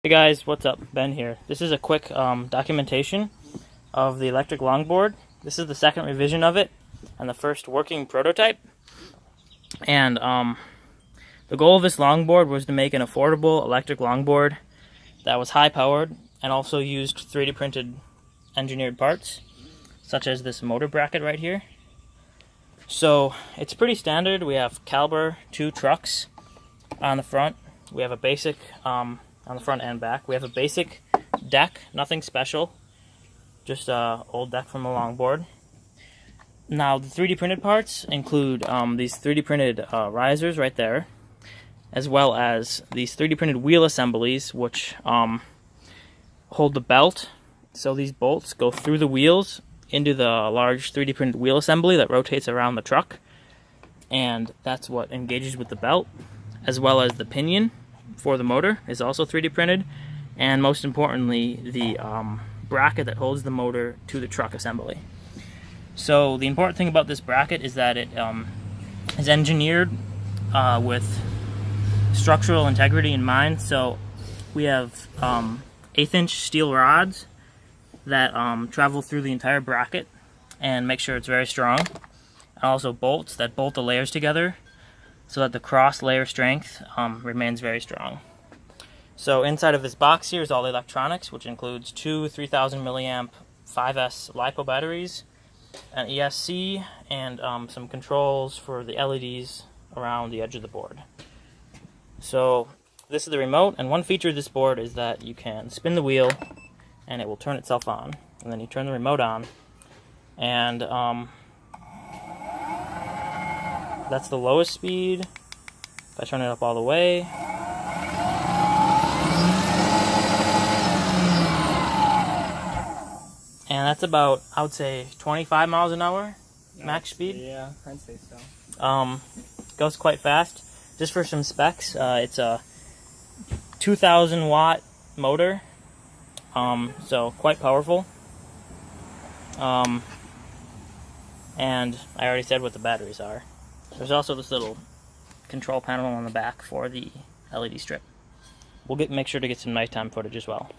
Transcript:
Hey guys, what's up? Ben here. This is a quick documentation of the electric longboard. This is the second revision of it and the first working prototype. And the goal of this longboard was to make an affordable electric longboard that was high powered and also used 3D printed engineered parts, such as this motor bracket right here. So it's pretty standard. We have caliber 2 trucks on the front. We have a basic on the front and back. We have a basic deck, nothing special, just a old deck from the longboard. Now the 3D printed parts include these 3D printed risers right there, as well as these 3D printed wheel assemblies, which hold the belt. So these bolts go through the wheels into the large 3D printed wheel assembly that rotates around the truck, and that's what engages with the belt, as well as the pinion for the motor is also 3D printed, and most importantly the bracket that holds the motor to the truck assembly. So the important thing about this bracket is that it is engineered with structural integrity in mind. So we have 1/8" steel rods that travel through the entire bracket and make sure it's very strong, and also bolts that bolt the layers together so that the cross layer strength remains very strong. So inside of this box here is all the electronics, which includes two 3000 milliamp 5S LiPo batteries, an ESC, and some controls for the LEDs around the edge of the board. So this is the remote, and one feature of this board is that you can spin the wheel and it will turn itself on, and then you turn the remote on, and that's the lowest speed. If I turn it up all the way, and that's about, I would say, 25 miles an hour max speed. Yeah, I'd say so. Goes quite fast. Just for some specs, it's a 2000 watt motor, so quite powerful. And I already said what the batteries are. There's also this little control panel on the back for the LED strip. We'll make sure to get some nighttime footage as well.